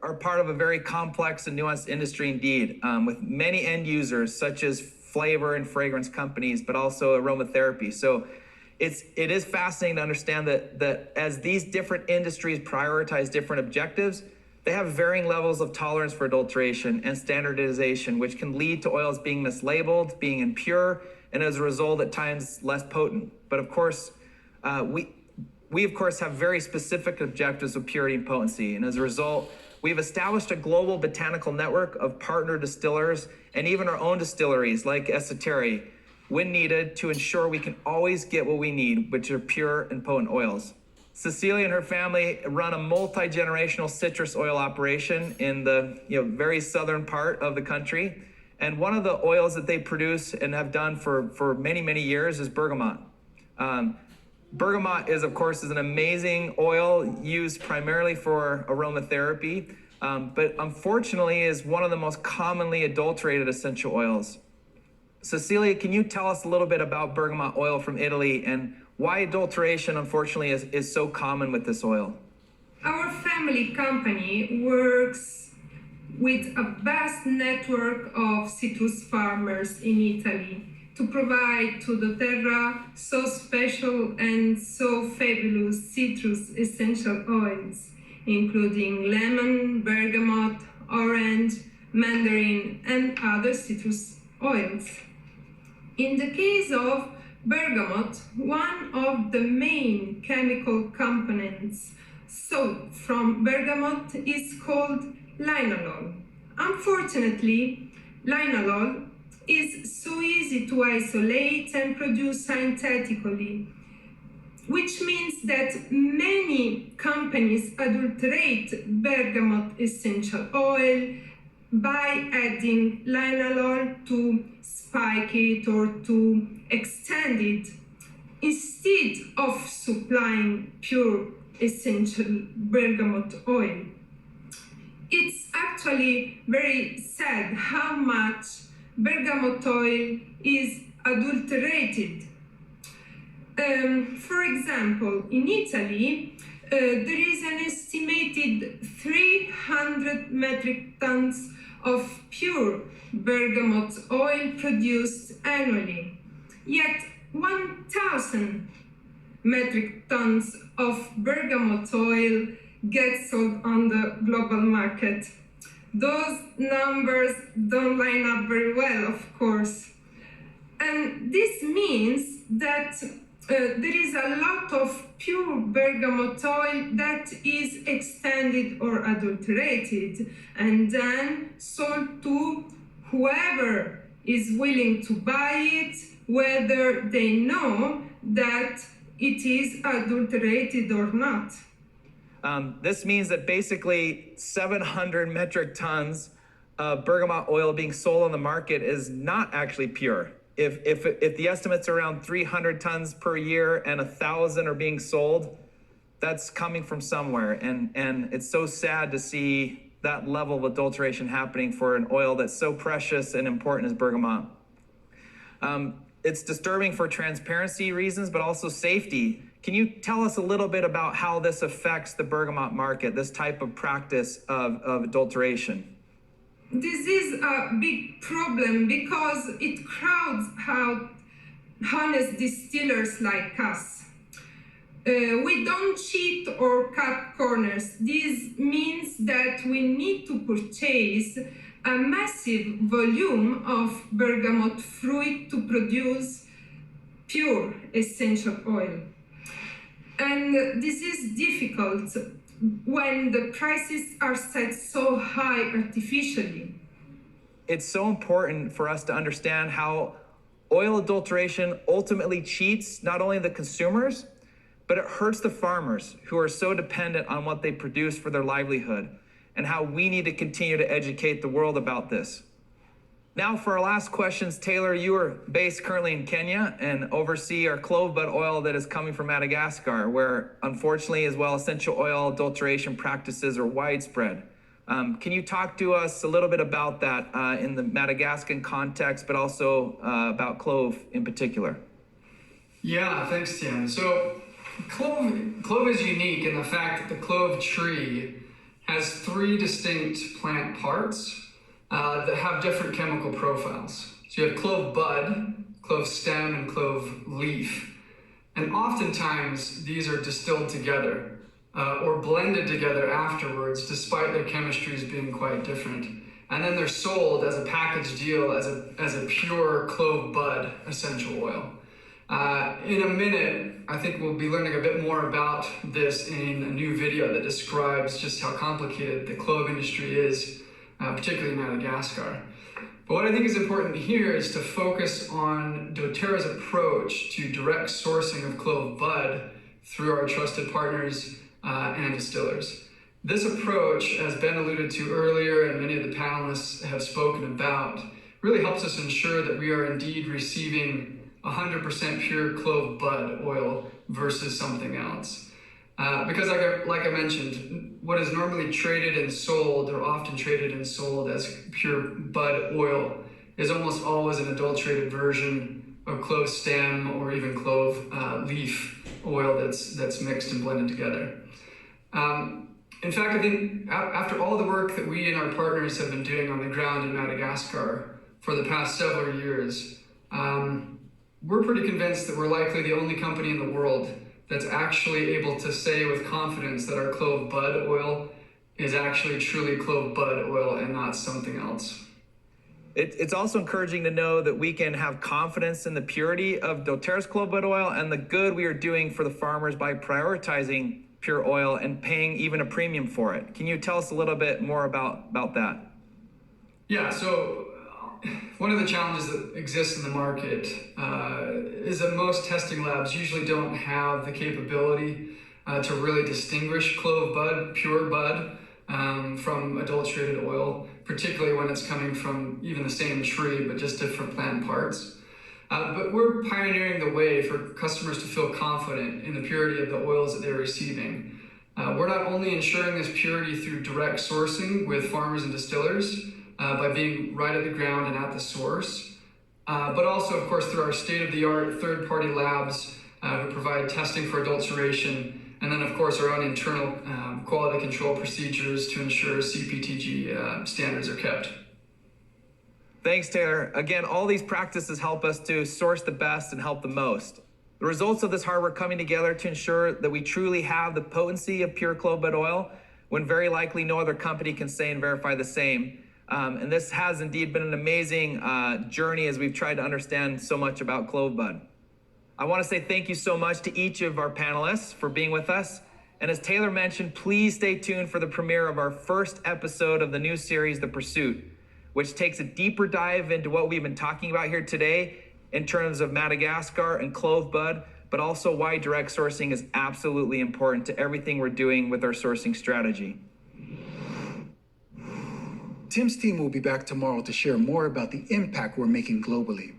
are part of a very complex and nuanced industry indeed, with many end users such as flavor and fragrance companies, but also aromatherapy. So it is fascinating to understand that as these different industries prioritize different objectives, they have varying levels of tolerance for adulteration and standardization, which can lead to oils being mislabeled, being impure, and as a result, at times less potent. But of course, we of course have very specific objectives of purity and potency. And as a result, we've established a global botanical network of partner distillers and even our own distilleries like Esoterri, when needed, to ensure we can always get what we need, which are pure and potent oils. Cecilia and her family run a multi-generational citrus oil operation in the very southern part of the country. And one of the oils that they produce and have done for many, many years is bergamot. Bergamot is, of course, an amazing oil used primarily for aromatherapy, but unfortunately is one of the most commonly adulterated essential oils. Cecilia, can you tell us a little bit about bergamot oil from Italy and why adulteration, unfortunately, is so common with this oil? Our family company works with a vast network of citrus farmers in Italy to provide to doTERRA so special and so fabulous citrus essential oils, including lemon, bergamot, orange, mandarin, and other citrus oils. In the case of bergamot, one of the main chemical components sought from bergamot is called linalool. Unfortunately, linalool is so easy to isolate and produce synthetically, which means that many companies adulterate bergamot essential oil by adding linalool to spike it or to extend it, instead of supplying pure essential bergamot oil. It's actually very sad how much bergamot oil is adulterated. For example, in Italy, there is an estimated 300 metric tons of pure bergamot oil produced annually, yet 1,000 metric tons of bergamot oil get sold on the global market. Those numbers don't line up very well, of course. And this means that there is a lot of pure bergamot oil that is extended or adulterated and then sold to whoever is willing to buy it, whether they know that it is adulterated or not. This means that basically 700 metric tons of bergamot oil being sold on the market is not actually pure. If the estimates are around 300 tons per year and 1,000 are being sold, that's coming from somewhere. And it's so sad to see that level of adulteration happening for an oil that's so precious and important as bergamot. It's disturbing for transparency reasons, but also safety. Can you tell us a little bit about how this affects the bergamot market, this type of practice of adulteration? This is a big problem because it crowds out honest distillers like us. We don't cheat or cut corners. This means that we need to purchase a massive volume of bergamot fruit to produce pure essential oil. And this is difficult when the prices are set so high artificially. It's so important for us to understand how oil adulteration ultimately cheats not only the consumers, but it hurts the farmers who are so dependent on what they produce for their livelihood, and how we need to continue to educate the world about this. Now for our last questions, Taylor, you are based currently in Kenya and oversee our clove bud oil that is coming from Madagascar, where unfortunately as well essential oil adulteration practices are widespread. Can you talk to us a little bit about that in the Madagascan context, but also about clove in particular? Yeah, thanks, Tim. So clove is unique in the fact that the clove tree has three distinct plant parts that have different chemical profiles. So you have clove bud, clove stem, and clove leaf. And oftentimes these are distilled together or blended together afterwards, despite their chemistries being quite different. And then they're sold as a package deal as a pure clove bud essential oil. In a minute, I think we'll be learning a bit more about this in a new video that describes just how complicated the clove industry is, particularly in Madagascar. But what I think is important here is to focus on doTERRA's approach to direct sourcing of clove bud through our trusted partners and distillers. This approach, as Ben alluded to earlier and many of the panelists have spoken about, really helps us ensure that we are indeed receiving 100% pure clove bud oil versus something else. Because like I mentioned, what is normally traded and sold, or often traded and sold as pure bud oil, is almost always an adulterated version of clove stem or even clove leaf oil that's mixed and blended together. In fact, I think after all the work that we and our partners have been doing on the ground in Madagascar for the past several years, we're pretty convinced that we're likely the only company in the world that's actually able to say with confidence that our clove bud oil is actually truly clove bud oil and not something else. It's also encouraging to know that we can have confidence in the purity of doTERRA's clove bud oil and the good we are doing for the farmers by prioritizing pure oil and paying even a premium for it. Can you tell us a little bit more about that? Yeah, so one of the challenges that exists in the market is that most testing labs usually don't have the capability to really distinguish clove bud, pure bud, from adulterated oil, particularly when it's coming from even the same tree, but just different plant parts. But we're pioneering the way for customers to feel confident in the purity of the oils that they're receiving. We're not only ensuring this purity through direct sourcing with farmers and distillers, by being right at the ground and at the source, but also, of course, through our state-of-the-art third-party labs who provide testing for adulteration, and then, of course, our own internal quality control procedures to ensure CPTG standards are kept. Thanks, Taylor. Again, all these practices help us to source the best and help the most. The results of this hard work coming together to ensure that we truly have the potency of pure clove bud oil, when very likely no other company can say and verify the same. And this has indeed been an amazing journey as we've tried to understand so much about clove bud. I want to say thank you so much to each of our panelists for being with us. And as Taylor mentioned, please stay tuned for the premiere of our first episode of the new series, The Pursuit, which takes a deeper dive into what we've been talking about here today in terms of Madagascar and clove bud, but also why direct sourcing is absolutely important to everything we're doing with our sourcing strategy. Tim's team will be back tomorrow to share more about the impact we're making globally.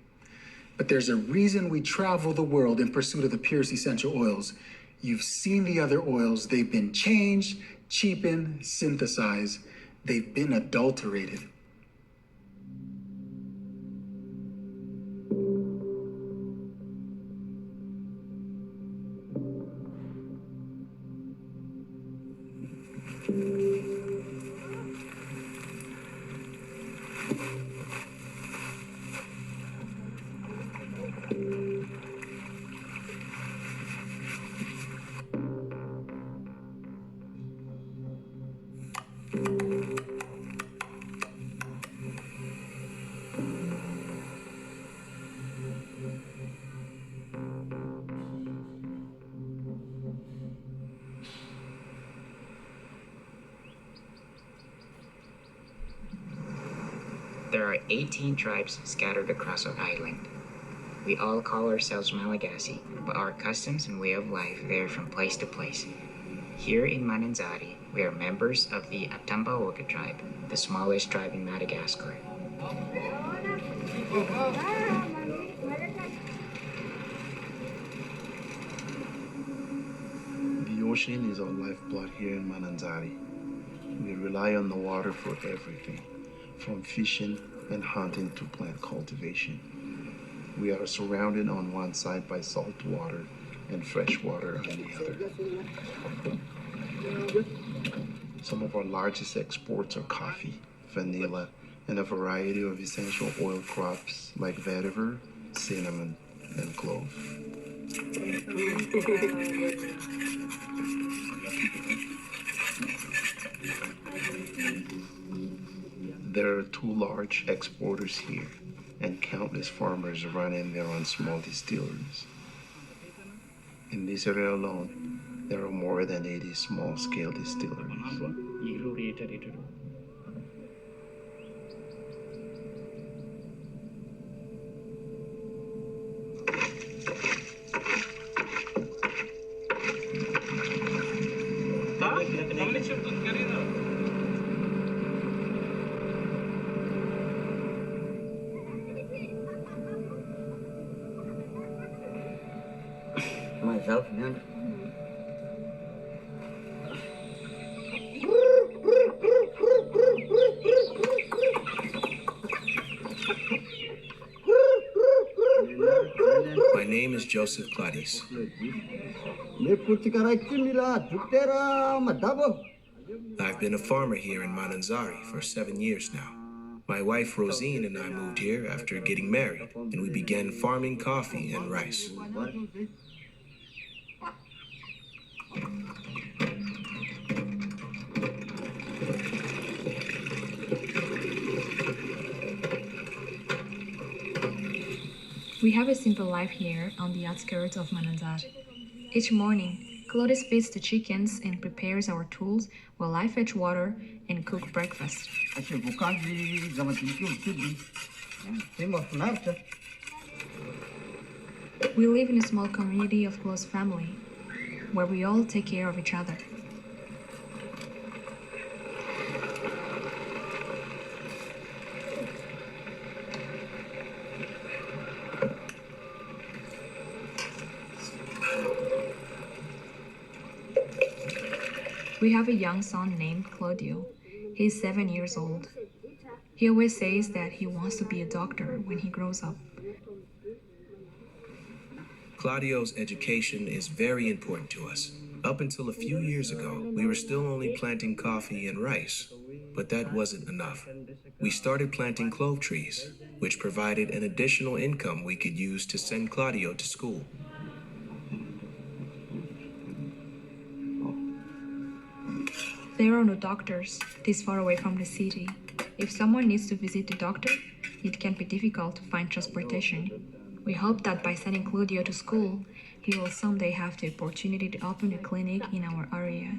But there's a reason we travel the world in pursuit of the purest essential oils. You've seen the other oils. They've been changed, cheapened, synthesized. They've been adulterated. There are 18 tribes scattered across our island. We all call ourselves Malagasy, but our customs and way of life vary from place to place. Here in Mananzari, we are members of the Atambaoga tribe, the smallest tribe in Madagascar. The ocean is our lifeblood here in Mananzari. We rely on the water for everything, from fishing and hunting to plant cultivation. We are surrounded on one side by salt water and fresh water on the other. Some of our largest exports are coffee, vanilla, and a variety of essential oil crops like vetiver, cinnamon, and clove. There are 2 large exporters here, and countless farmers running their own small distilleries. In this area alone, there are more than 80 small-scale distilleries. Myself, man. My name is Joseph Claudius. I've been a farmer here in Mananzari for 7 years now. My wife Rosine and I moved here after getting married, and we began farming coffee and rice. We have a simple life here on the outskirts of Mananzar. Each morning, Claudius feeds the chickens and prepares our tools while I fetch water and cook breakfast. We live in a small community of close family, where we all take care of each other. We have a young son named Claudio. He's 7 years old. He always says that he wants to be a doctor when he grows up. Claudio's education is very important to us. Up until a few years ago, we were still only planting coffee and rice, but that wasn't enough. We started planting clove trees, which provided an additional income we could use to send Claudio to school. There are no doctors this far away from the city. If someone needs to visit the doctor, it can be difficult to find transportation. We hope that by sending Claudio to school, he will someday have the opportunity to open a clinic in our area.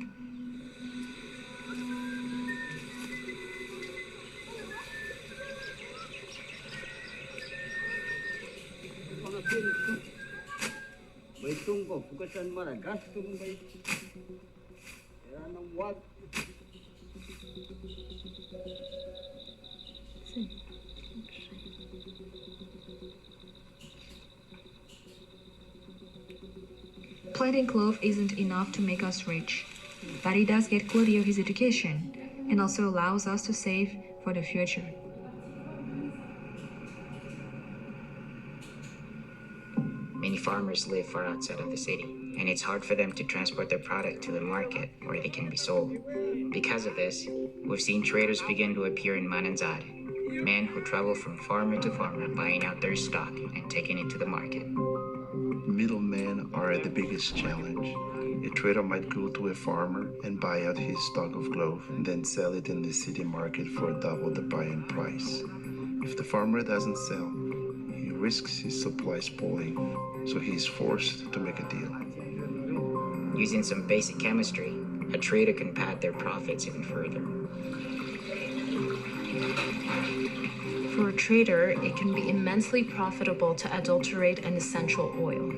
Planting clove isn't enough to make us rich, but it does get Claudio his education and also allows us to save for the future. Many farmers live far outside of the city, and it's hard for them to transport their product to the market where they can be sold. Because of this, we've seen traders begin to appear in Mananzari, men who travel from farmer to farmer buying out their stock and taking it to the market. Middlemen are the biggest challenge. A trader might go to a farmer and buy out his stock of clove and then sell it in the city market for double the buying price. If the farmer doesn't sell, he risks his supply spoiling, so he is forced to make a deal. Using some basic chemistry, a trader can pad their profits even further. For a trader, it can be immensely profitable to adulterate an essential oil.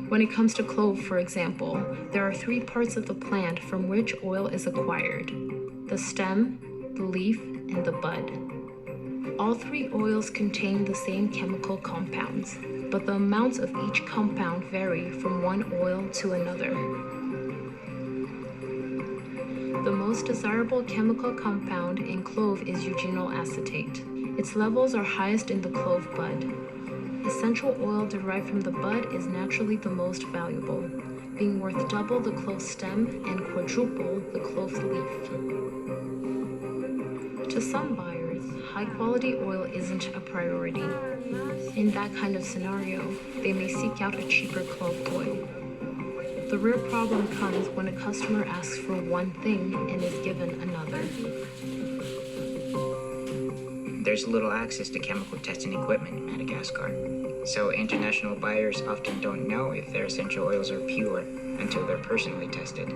When it comes to clove, for example, there are 3 parts of the plant from which oil is acquired: the stem, the leaf, and the bud. All 3 oils contain the same chemical compounds, but the amounts of each compound vary from one oil to another. The most desirable chemical compound in clove is eugenyl acetate. Its levels are highest in the clove bud. Essential oil derived from the bud is naturally the most valuable. being worth double the clove stem and quadruple the clove leaf. To some buyers, high-quality oil isn't a priority. In that kind of scenario, they may seek out a cheaper clove oil. The real problem comes when a customer asks for one thing and is given another. There's little access to chemical testing equipment in Madagascar, so international buyers often don't know if their essential oils are pure until they're personally tested.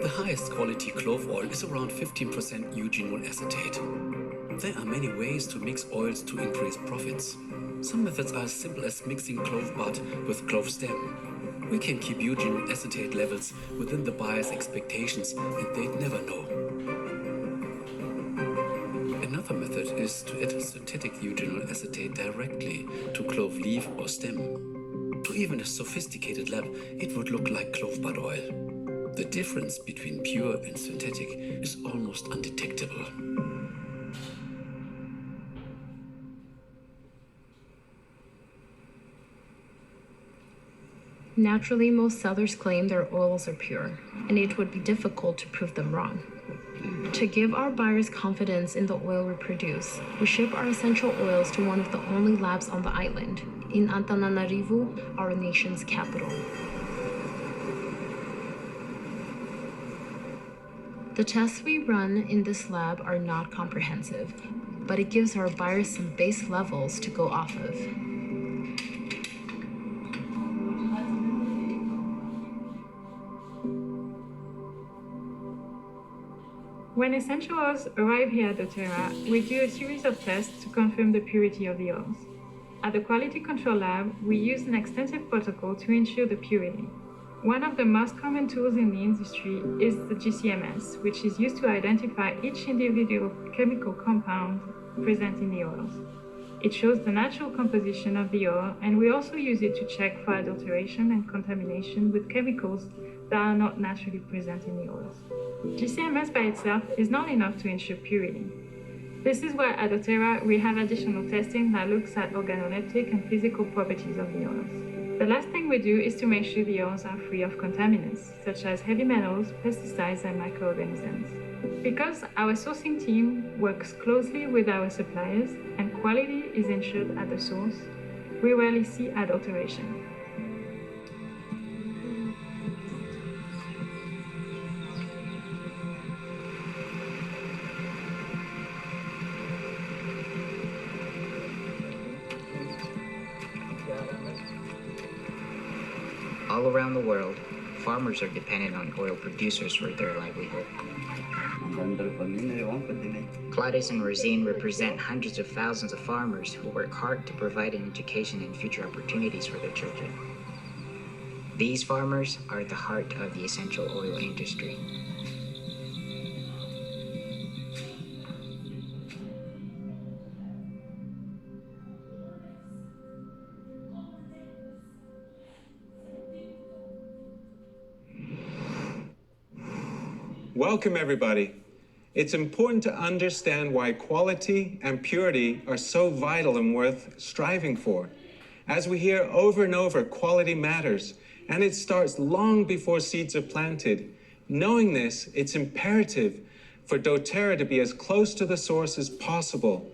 The highest quality clove oil is around 15% eugenol acetate. There are many ways to mix oils to increase profits. Some methods are as simple as mixing clove bud with clove stem. We can keep eugenol acetate levels within the buyer's expectations and they'd never know. Another method is to add synthetic eugenol acetate directly to clove leaf or stem. To even a sophisticated lab, it would look like clove bud oil. The difference between pure and synthetic is almost undetectable. Naturally, most sellers claim their oils are pure, and it would be difficult to prove them wrong. To give our buyers confidence in the oil we produce, we ship our essential oils to one of the only labs on the island, in Antananarivo, our nation's capital. The tests we run in this lab are not comprehensive, but it gives our buyers some base levels to go off of. When essential oils arrive here at doTERRA, we do a series of tests to confirm the purity of the oils. At the Quality Control Lab, we use an extensive protocol to ensure the purity. One of the most common tools in the industry is the GCMS, which is used to identify each individual chemical compound present in the oils. It shows the natural composition of the oil, and we also use it to check for adulteration and contamination with chemicals that are not naturally present in the oils. GCMS by itself is not enough to ensure purity. This is why at doTERRA we have additional testing that looks at organoleptic and physical properties of the oils. The last thing we do is to make sure the oils are free of contaminants, such as heavy metals, pesticides, and microorganisms. Because our sourcing team works closely with our suppliers and quality is ensured at the source, we rarely see adulteration. All around the world, farmers are dependent on oil producers for their livelihood. Gladys and Rosine represent hundreds of thousands of farmers who work hard to provide an education and future opportunities for their children. These farmers are at the heart of the essential oil industry. Welcome, everybody. It's important to understand why quality and purity are so vital and worth striving for. As we hear over and over, quality matters, and it starts long before seeds are planted. Knowing this, it's imperative for doTERRA to be as close to the source as possible.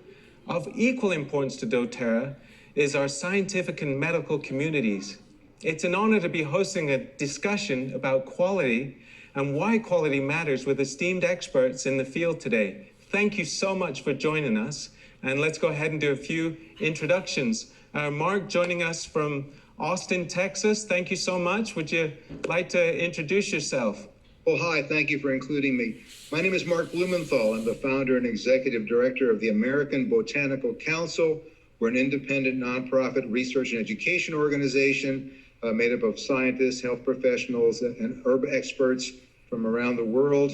Of equal importance to doTERRA is our scientific and medical communities. It's an honor to be hosting a discussion about quality and why quality matters with esteemed experts in the field today. Thank you so much for joining us. And let's go ahead and do a few introductions. Mark, joining us from Austin, Texas. Thank you so much. Would you like to introduce yourself? Well, hi, thank you for including me. My name is Mark Blumenthal. I'm the founder and executive director of the American Botanical Council. We're an independent nonprofit research and education organization made up of scientists, health professionals, and herb experts from around the world.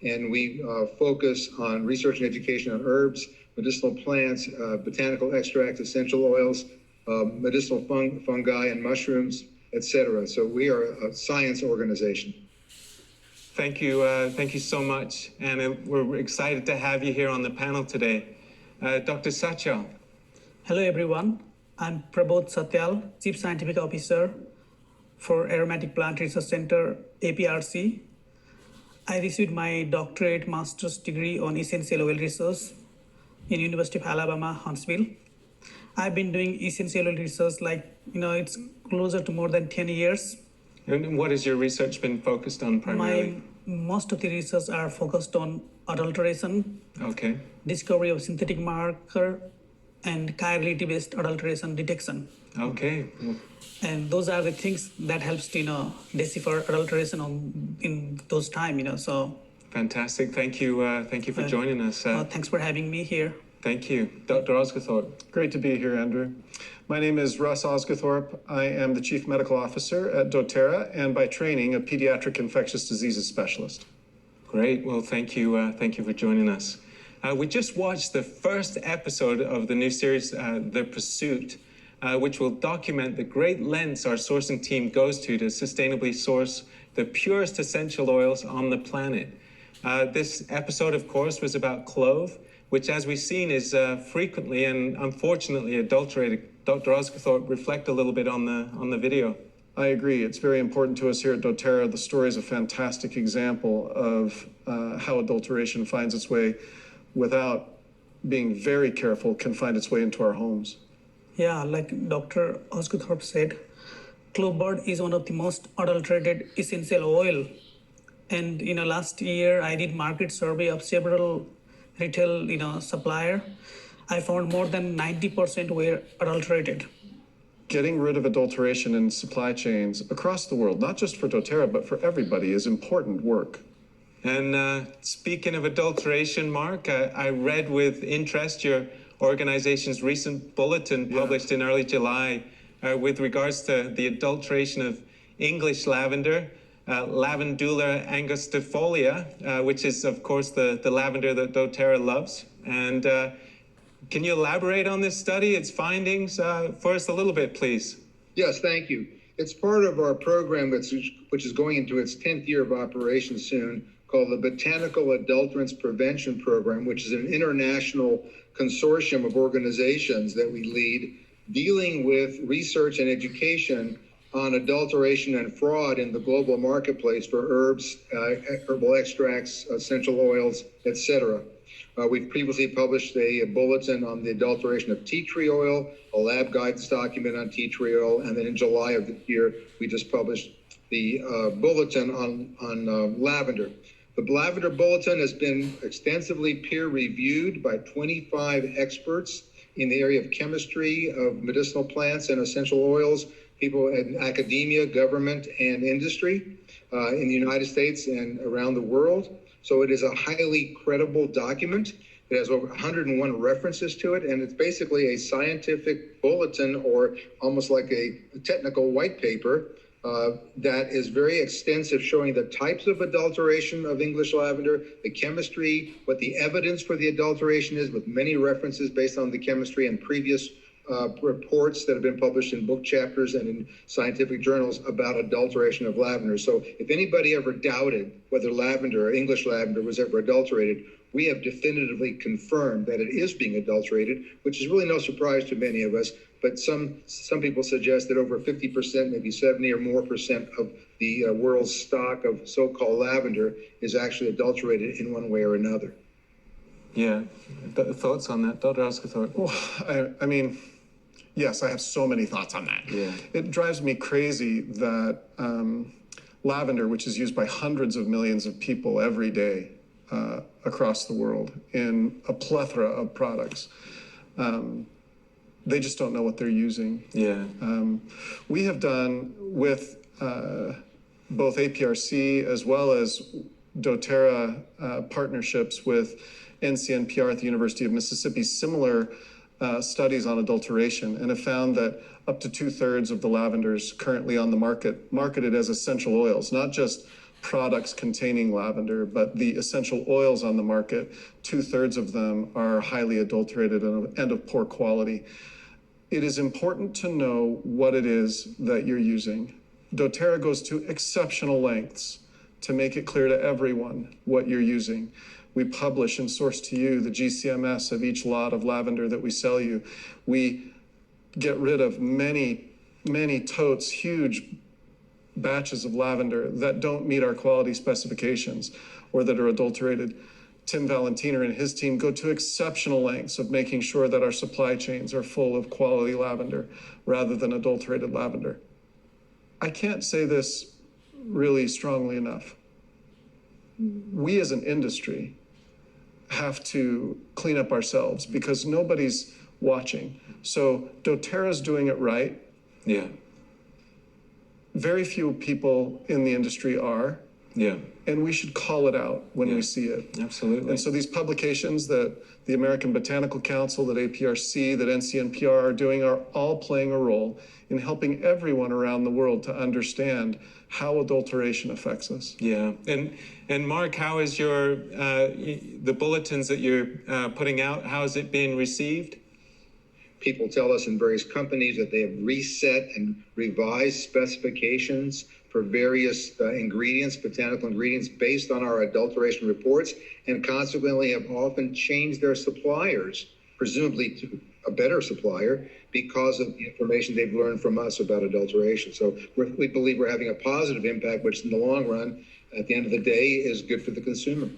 And we focus on research and education on herbs, medicinal plants, botanical extracts, essential oils, medicinal fungi and mushrooms, etc. So we are a science organization. Thank you so much. And we're excited to have you here on the panel today. Dr. Satyal. Hello, everyone. I'm Prabodh Satyal, Chief Scientific Officer for Aromatic Plant Research Center, APRC. I received my doctorate master's degree on essential oil research in University of Alabama, Huntsville. I've been doing essential oil research it's closer to more than 10 years. And what has your research been focused on primarily? Most of the research are focused on adulteration, Okay. discovery of synthetic marker, and chirality-based adulteration detection. Okay. And those are the things that helps to decipher adulteration in those time. So. Fantastic. Thank you for joining us. Thanks for having me here. Thank you. Dr. Osgathorpe. Great to be here, Andrew. My name is Russ Osgathorpe. I am the Chief Medical Officer at doTERRA and by training a pediatric infectious diseases specialist. Great. Well, thank you for joining us. We just watched the first episode of the new series, The Pursuit, which will document the great lengths our sourcing team goes to sustainably source the purest essential oils on the planet. This episode, of course, was about clove, which, as we've seen, is frequently and unfortunately adulterated. Dr. Osgathorpe, reflect a little bit on the video. I agree. It's very important to us here at doTERRA. The story is a fantastic example of how adulteration finds its way, without being very careful, can find its way into our homes. Yeah, like Dr. Osgathorpe said, clove bud is one of the most adulterated essential oil. And last year I did market survey of several retail supplier. I found more than 90% were adulterated. Getting rid of adulteration in supply chains across the world, not just for doTERRA, but for everybody, is important work. And speaking of adulteration, Mark, I read with interest your organization's recent bulletin published in early July with regards to the adulteration of English lavender, Lavandula angustifolia, which is, of course, the lavender that doTERRA loves. And can you elaborate on this study, its findings for us a little bit, please? Yes, thank you. It's part of our program, which is going into its 10th year of operation soon, called the Botanical Adulterants Prevention Program, which is an international consortium of organizations that we lead, dealing with research and education on adulteration and fraud in the global marketplace for herbs, herbal extracts, essential oils, etc. We've previously published a bulletin on the adulteration of tea tree oil, a lab guidance document on tea tree oil, and then in July of the year, we just published the bulletin on lavender. The lavender bulletin has been extensively peer-reviewed by 25 experts in the area of chemistry, of medicinal plants and essential oils, people in academia, government, and industry in the United States and around the world. So it is a highly credible document. It has over 101 references to it, and it's basically a scientific bulletin, or almost like a technical white paper that is very extensive, showing the types of adulteration of English lavender, the chemistry, what the evidence for the adulteration is, with many references based on the chemistry and previous reports that have been published in book chapters and in scientific journals about adulteration of lavender. So if anybody ever doubted whether lavender or English lavender was ever adulterated, we have definitively confirmed that it is being adulterated, which is really no surprise to many of us. But some people suggest that over 50%, maybe 70 or more percent of the world's stock of so-called lavender is actually adulterated in one way or another. Yeah, thoughts on that, Dr. Osgathorpe? Well, I mean, yes, I have so many thoughts on that. Yeah. It drives me crazy that lavender, which is used by hundreds of millions of people every day across the world in a plethora of products, they just don't know what they're using. Yeah. We have done with both APRC as well as doTERRA partnerships with NCNPR at the University of Mississippi similar studies on adulteration, and have found that up to 2/3 of the lavenders currently on the market, marketed as essential oils, not just products containing lavender, but the essential oils on the market, 2/3 of them are highly adulterated and of poor quality. It is important to know what it is that you're using. doTERRA goes to exceptional lengths to make it clear to everyone what you're using. We publish and source to you the GCMS of each lot of lavender that we sell you. We get rid of many totes, huge batches of lavender that don't meet our quality specifications or that are adulterated. Tim Valentiner and his team go to exceptional lengths of making sure that our supply chains are full of quality lavender rather than adulterated lavender. I can't say this really strongly enough. We as an industry have to clean up ourselves because nobody's watching. So doTERRA's doing it right. Yeah. Very few people in the industry are. Yeah. And we should call it out when we see it. Absolutely. And so these publications that the American Botanical Council, that APRC, that NCNPR are doing are all playing a role in helping everyone around the world to understand how adulteration affects us. Yeah. And Mark, how is your the bulletins that you're putting out, how is it being received? People tell us in various companies that they have reset and revised specifications for various ingredients, botanical ingredients, based on our adulteration reports, and consequently have often changed their suppliers, presumably to a better supplier, because of the information they've learned from us about adulteration. So we believe we're having a positive impact, which in the long run, at the end of the day, is good for the consumer.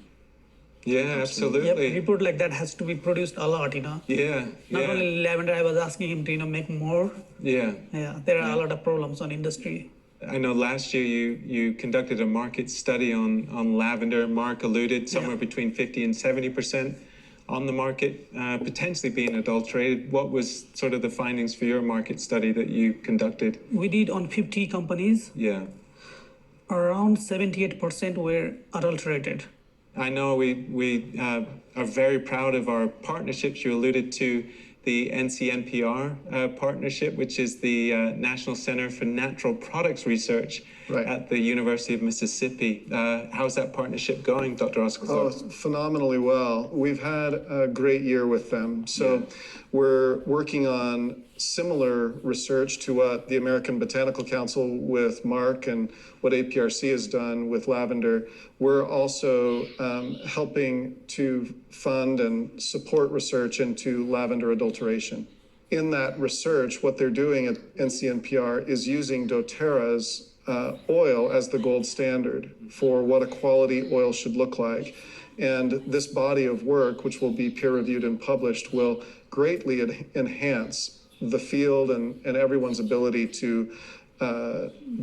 Yeah, absolutely. Yep, report like that has to be produced a lot, Yeah. Not only lavender, I was asking him to, make more. Yeah. Yeah, there are a lot of problems on industry. I know last year you conducted a market study on lavender. Mark alluded somewhere between 50 and 70% on the market potentially being adulterated. What was sort of the findings for your market study that you conducted? We did on 50 companies. Yeah. Around 78% were adulterated. I know we are very proud of our partnerships. You alluded to the NCNPR partnership, which is the National Center for Natural Products Research at the University of Mississippi. How's that partnership going, Dr. Oscar? Oh, phenomenally well. We've had a great year with them. So we're working on similar research to what the American Botanical Council with Mark and what APRC has done with lavender. We're also helping to fund and support research into lavender adulteration. In that research, what they're doing at NCNPR is using doTERRA's oil as the gold standard for what a quality oil should look like. And this body of work, which will be peer-reviewed and published, will greatly enhance the field and everyone's ability to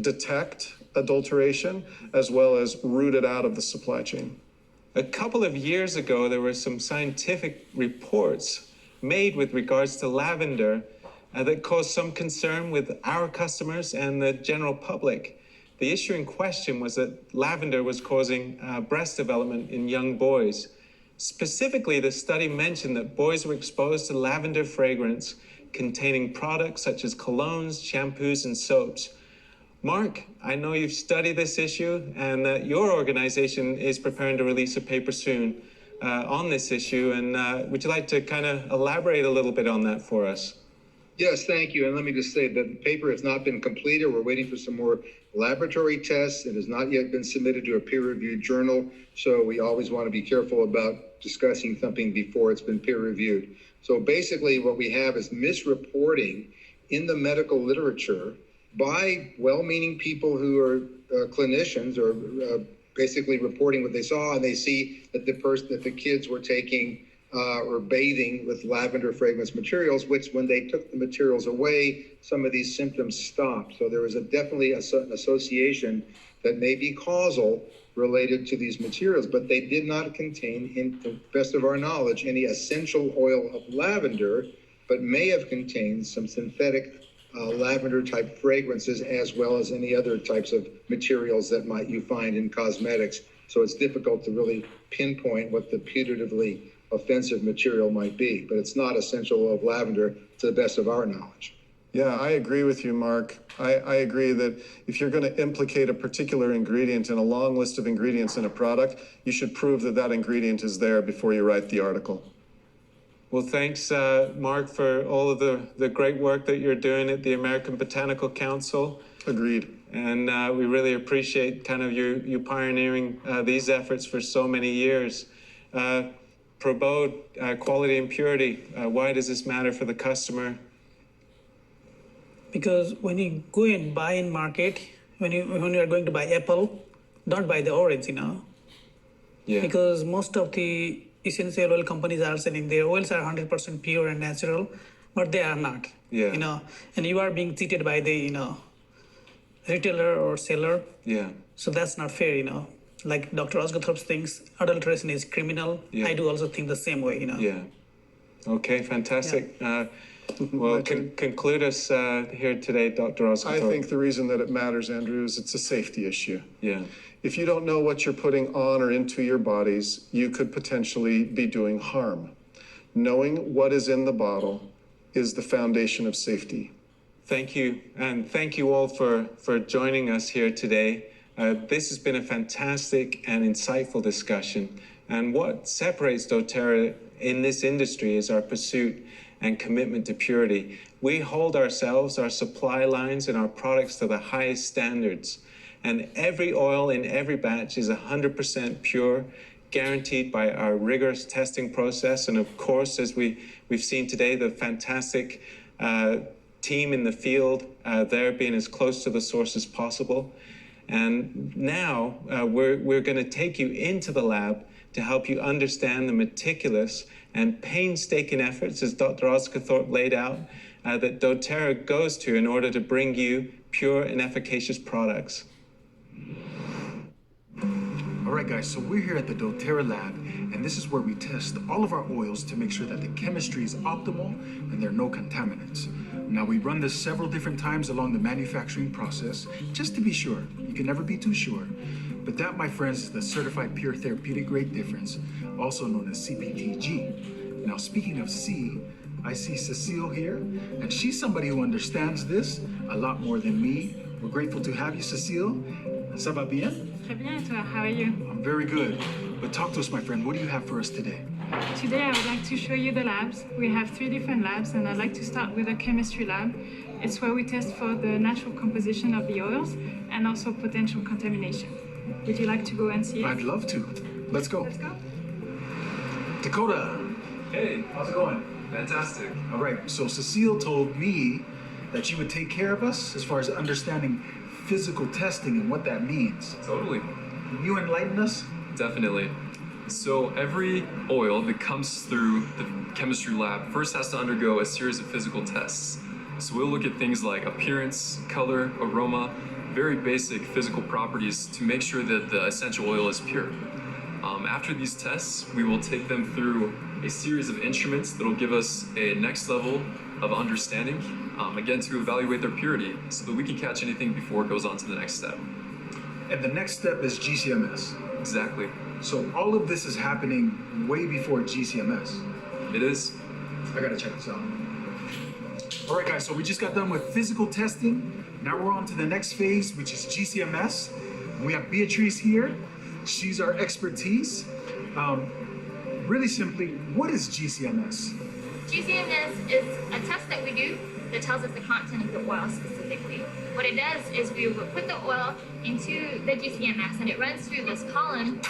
detect adulteration as well as root it out of the supply chain. A couple of years ago, there were some scientific reports made with regards to lavender that caused some concern with our customers and the general public. The issue in question was that lavender was causing breast development in young boys. Specifically, the study mentioned that boys were exposed to lavender fragrance containing products such as colognes, shampoos, and soaps. Mark, I know you've studied this issue and that your organization is preparing to release a paper soon on this issue. And would you like to kind of elaborate a little bit on that for us? Yes, thank you. And let me just say that the paper has not been completed. We're waiting for some more laboratory tests. It has not yet been submitted to a peer-reviewed journal. So we always want to be careful about discussing something before it's been peer-reviewed. So basically what we have is misreporting in the medical literature by well-meaning people who are clinicians or basically reporting what they saw, and they see that the kids were taking or bathing with lavender fragrance materials, which when they took the materials away, some of these symptoms stopped. So there was definitely an association that may be causal related to these materials, but they did not contain, in the best of our knowledge, any essential oil of lavender, but may have contained some synthetic lavender type fragrances, as well as any other types of materials that you find in cosmetics. So it's difficult to really pinpoint what the putatively offensive material might be, but it's not essential oil of lavender to the best of our knowledge. Yeah, I agree with you, Mark. I agree that if you're going to implicate a particular ingredient in a long list of ingredients in a product, you should prove that that ingredient is there before you write the article. Well, thanks, Mark, for all of the great work that you're doing at the American Botanical Council. Agreed. And we really appreciate kind of you pioneering these efforts for so many years. Prabodh, quality and purity, why does this matter for the customer? Because when you go and buy in market, when you are going to buy apple, don't buy the orange, Yeah. because most of the essential oil companies are selling their oils are 100% pure and natural, but they are not. Yeah. And you are being cheated by the retailer or seller. Yeah. So that's not fair. Like Dr. Osgothorpe thinks adulteration is criminal. Yeah. I do also think the same way. Yeah. Okay, fantastic. Well, conclude us here today, Dr. Osgothorpe. I think the reason that it matters, Andrew, is it's a safety issue. Yeah. If you don't know what you're putting on or into your bodies, you could potentially be doing harm. Knowing what is in the bottle is the foundation of safety. Thank you. And thank you all for joining us here today. This has been a fantastic and insightful discussion. And what separates doTERRA in this industry is our pursuit and commitment to purity. We hold ourselves, our supply lines, and our products to the highest standards. And every oil in every batch is 100% pure, guaranteed by our rigorous testing process. And of course, as we've seen today, the fantastic team in the field there being as close to the source as possible. And now we're going to take you into the lab to help you understand the meticulous and painstaking efforts, as Dr. Osgothorpe laid out, that doTERRA goes to in order to bring you pure and efficacious products. All right, guys, so we're here at the doTERRA lab, and this is where we test all of our oils to make sure that the chemistry is optimal and there are no contaminants. Now, we run this several different times along the manufacturing process, just to be sure. You can never be too sure. But that, my friends, is the Certified Pure Therapeutic Grade Difference, also known as CPTG. Now, speaking of C, I see Cecile here, and she's somebody who understands this a lot more than me. We're grateful to have you, Cecile. Ça va bien? Très bien, et toi? How are you? I'm very good. But talk to us, my friend. What do you have for us today? Today I would like to show you the labs. We have 3 different labs, and I'd like to start with a chemistry lab. It's where we test for the natural composition of the oils and also potential contamination. Would you like to go and see it? I'd love to. Let's go. Let's go. Dakota. Hey, How's it going? fantastic. All right, so Cecile told me that you would take care of us as far as understanding physical testing and what that means. Totally. Can you enlighten us? Definitely. So every oil that comes through the chemistry lab first has to undergo a series of physical tests. So we'll look at things like appearance, color, aroma, very basic physical properties to make sure that the essential oil is pure. After these tests, we will take them through a series of instruments that will give us a next level of understanding, again, to evaluate their purity so that we can catch anything before it goes on to the next step. And the next step is GCMS. Exactly. So all of this is happening way before GCMS. It is. I gotta check this out. All right, guys, so we just got done with physical testing. Now we're on to the next phase, which is GCMS. We have Beatrice here. She's our expertise. Really simply, what is GCMS? GCMS is a test that we do that tells us the content of the oil specifically. What it does is we will put the oil into the GCMS and it runs through this column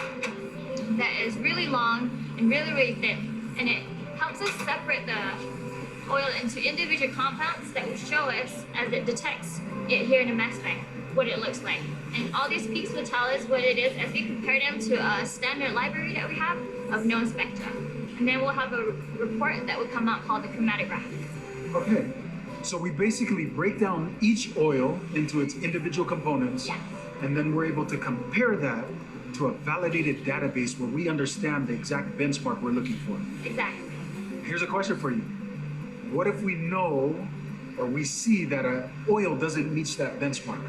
that is really long and really, really thin. And it helps us separate the oil into individual compounds that will show us as it detects it here in a mass spec what it looks like. And all these peaks will tell us what it is as we compare them to a standard library that we have of known spectra. And then we'll have a report that will come out called the chromatograph. Okay, so we basically break down each oil into its individual components, and then we're able to compare that to a validated database where we understand the exact benchmark we're looking for. Exactly. Here's a question for you. What if we know or we see that an oil doesn't meet that benchmark?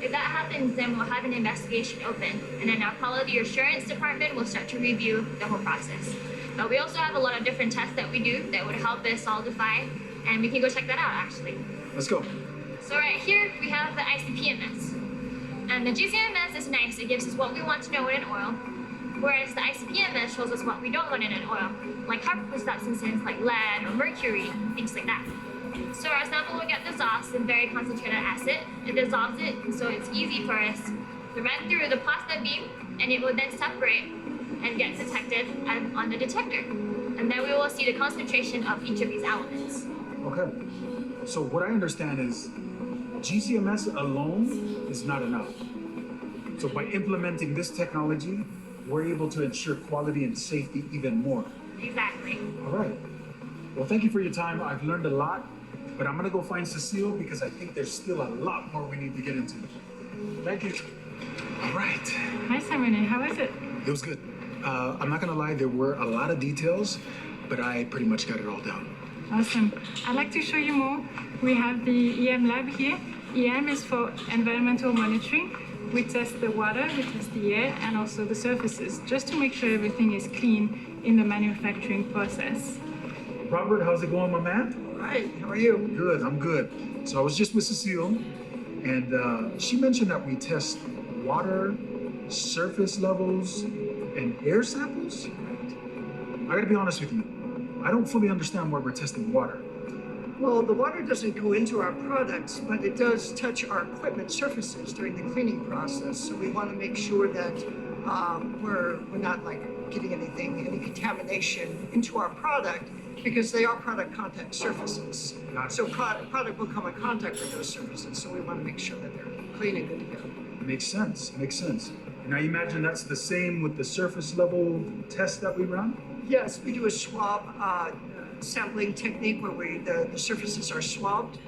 If that happens, then we'll have an investigation open, and then our quality assurance department will start to review the whole process. But we also have a lot of different tests that we do that would help us solidify, and we can go check that out actually. Let's go. So right here we have the ICP-MS. And the GCMS is nice, it gives us what we want to know in an oil, whereas the ICP-MS shows us what we don't want in an oil, like harmful substances like lead or mercury, things like that. So our sample will get dissolved in very concentrated acid. It dissolves it, and so it's easy for us to run through the plasma beam, and it will then separate and get detected on the detector. And then we will see the concentration of each of these elements. Okay. So what I understand is GCMS alone is not enough. So by implementing this technology, we're able to ensure quality and safety even more. Exactly. All right. Well, thank you for your time. I've learned a lot, but I'm gonna go find Cecile because I think there's still a lot more we need to get into. Thank you. All right. Hi, Simone. How was it? It was good. I'm not gonna lie, there were a lot of details, but I pretty much got it all down. Awesome. I'd like to show you more. We have the EM lab here. EM is for environmental monitoring. We test the water, we test the air, and also the surfaces, just to make sure everything is clean in the manufacturing process. Robert, how's it going, my man? All right, how are you? Good, I'm good. So I was just with Cecile, and she mentioned that we test water, surface levels, and air samples. I gotta be honest with you, I don't fully understand why we're testing water. Well, the water doesn't go into our products, but it does touch our equipment surfaces during the cleaning process. So we want to make sure that we're not like getting any contamination into our product, because they are product contact surfaces. So product will come in contact with those surfaces. So we want to make sure that they're clean and good to go. Makes sense, makes sense. And I imagine that's the same with the surface level test that we run? Yes, we do a swab sampling technique where the surfaces are swabbed,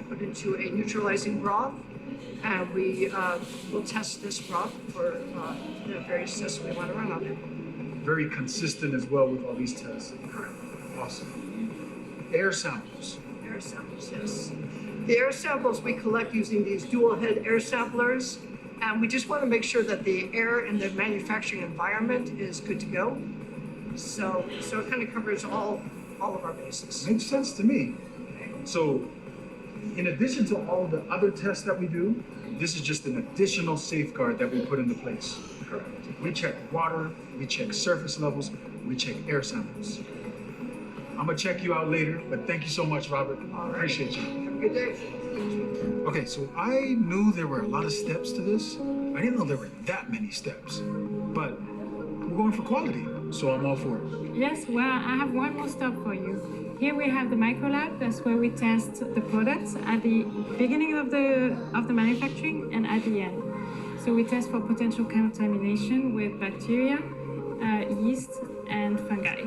put into a neutralizing broth, and we will test this broth for the various tests we want to run on it. Very consistent as well with all these tests. Correct. Awesome. Air samples. Air samples, yes. The air samples we collect using these dual head air samplers, and we just want to make sure that the air in the manufacturing environment is good to go. So it kind of covers all of our bases. Makes sense to me. So in addition to all the other tests that we do, this is just an additional safeguard that we put into place. Correct. We check water, we check surface levels, we check air samples. I'm gonna check you out later, but thank you so much, Robert. All right. Appreciate you. Have a good day. Okay, so I knew there were a lot of steps to this. I didn't know there were that many steps, but we're going for quality, so I'm all for it. Yes, well, I have one more stop for you. Here we have the microlab. That's where we test the products at the beginning of the manufacturing and at the end. So we test for potential contamination with bacteria, yeast, and fungi.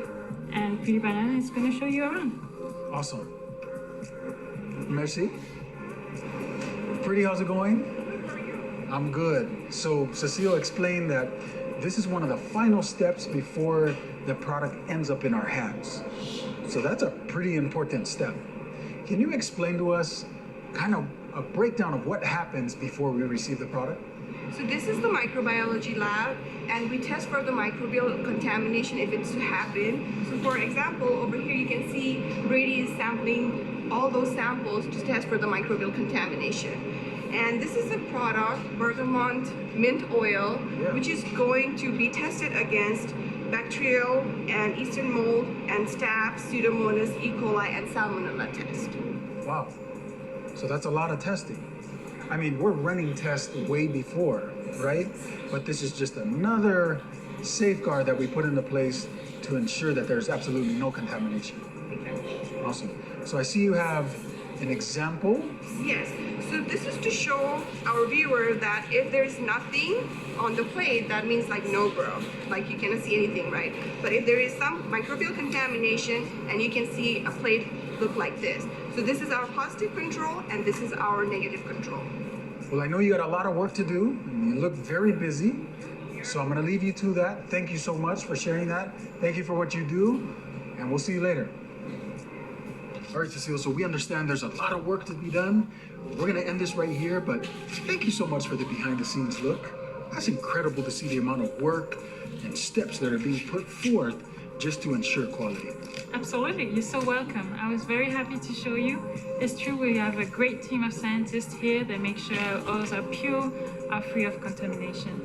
And Pretty Banana is going to show you around. Awesome. Merci. Pretty, how's it going? I'm good. So Cecile explained that this is one of the final steps before the product ends up in our hands. So that's a pretty important step. Can you explain to us kind of a breakdown of what happens before we receive the product? So this is the microbiology lab, and we test for the microbial contamination if it's to happen. So for example, over here you can see Brady is sampling all those samples to test for the microbial contamination. And this is a product, bergamot mint oil, which is going to be tested against bacterial and Eastern mold and staph, Pseudomonas, E. coli, and Salmonella test. Wow. So that's a lot of testing. I mean, we're running tests way before, right? But this is just another safeguard that we put into place to ensure that there's absolutely no contamination. Awesome. So I see you have an example. Yes. So this is to show our viewer that if there's nothing on the plate, that means like no grow, like you cannot see anything, right? But if there is some microbial contamination, and you can see a plate look like this. So this is our positive control, and this is our negative control. Well, I know you got a lot of work to do, and you look very busy. So I'm gonna leave you to that. Thank you so much for sharing that. Thank you for what you do, and we'll see you later. All right, Cecile, so we understand there's a lot of work to be done. We're gonna end this right here, but thank you so much for the behind the scenes look. That's incredible to see the amount of work and steps that are being put forth just to ensure quality. Absolutely, you're so welcome. I was very happy to show you. It's true, we have a great team of scientists here that make sure our oils are pure, are free of contamination.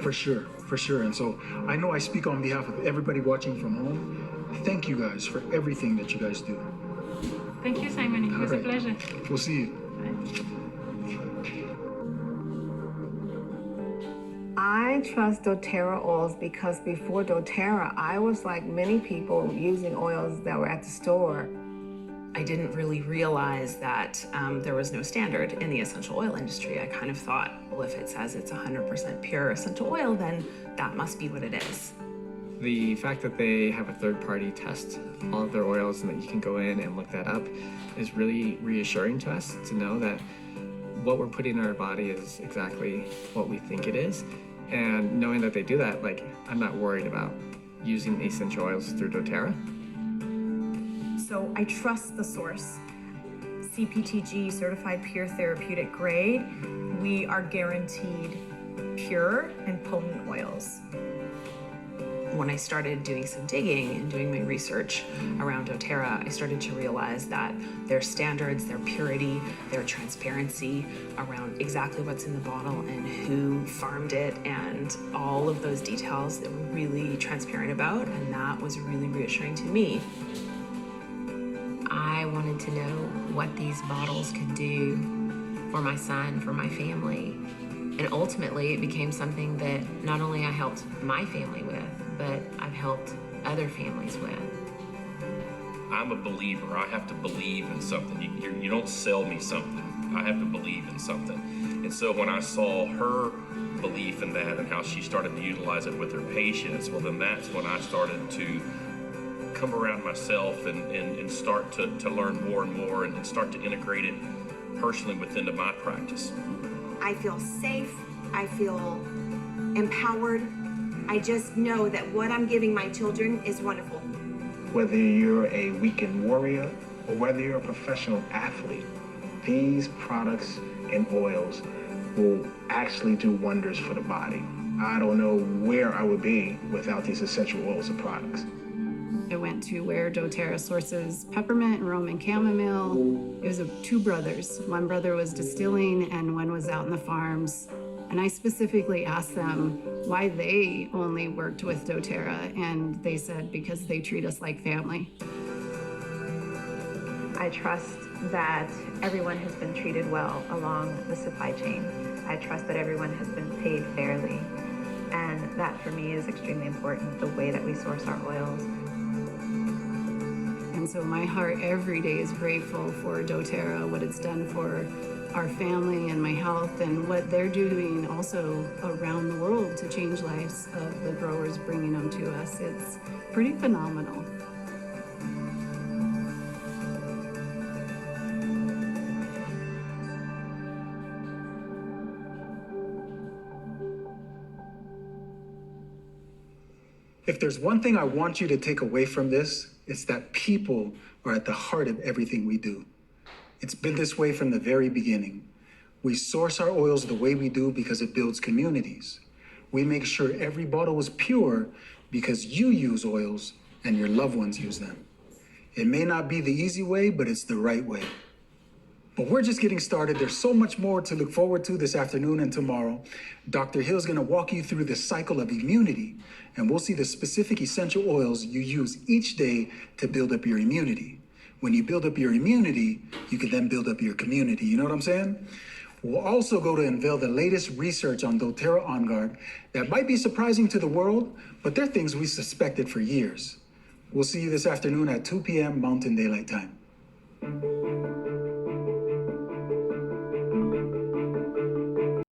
For sure, for sure. And so I know I speak on behalf of everybody watching from home. Thank you guys for everything that you guys do. Thank you, Simon. It was a pleasure. We'll see you. I trust doTERRA oils because before doTERRA, I was like many people using oils that were at the store. I didn't really realize that there was no standard in the essential oil industry. I kind of thought, well, if it says it's 100% pure essential oil, then that must be what it is. The fact that they have a third party test all of their oils and that you can go in and look that up is really reassuring to us to know that what we're putting in our body is exactly what we think it is. And knowing that they do that, like, I'm not worried about using essential oils through doTERRA. So I trust the source. CPTG, certified pure therapeutic grade, we are guaranteed pure and potent oils. When I started doing some digging and doing my research around doTERRA, I started to realize that their standards, their purity, their transparency around exactly what's in the bottle and who farmed it and all of those details that were really transparent about, and that was really reassuring to me. I wanted to know what these bottles could do for my son, for my family. And ultimately, it became something that not only I helped my family with, but I've helped other families with. I'm a believer. I have to believe in something. You don't sell me something. I have to believe in something. And so when I saw her belief in that and how she started to utilize it with her patients, well, then that's when I started to come around myself and start to learn more and more and start to integrate it personally within my practice. I feel safe. I feel empowered. I just know that what I'm giving my children is wonderful. Whether you're a weekend warrior or whether you're a professional athlete, these products and oils will actually do wonders for the body. I don't know where I would be without these essential oils and products. I went to where doTERRA sources peppermint and Roman chamomile. It was two brothers. One brother was distilling and one was out in the farms. And I specifically asked them why they only worked with doTERRA, and they said because they treat us like family. I trust that everyone has been treated well along the supply chain. I trust that everyone has been paid fairly. And that for me is extremely important, the way that we source our oils. And so my heart every day is grateful for doTERRA, what it's done for our family and my health, and what they're doing also around the world to change lives of the growers, bringing them to us. It's pretty phenomenal. If there's one thing I want you to take away from this, it's that people are at the heart of everything we do. It's been this way from the very beginning. We source our oils the way we do because it builds communities. We make sure every bottle is pure because you use oils and your loved ones use them. It may not be the easy way, but it's the right way. But we're just getting started. There's so much more to look forward to this afternoon and tomorrow. Dr. Hill's gonna walk you through the cycle of immunity, and we'll see the specific essential oils you use each day to build up your immunity. When you build up your immunity, you can then build up your community. You know what I'm saying? We'll also go to unveil the latest research on doTERRA On Guard that might be surprising to the world, but they're things we suspected for years. We'll see you this afternoon at 2 p.m. Mountain Daylight Time.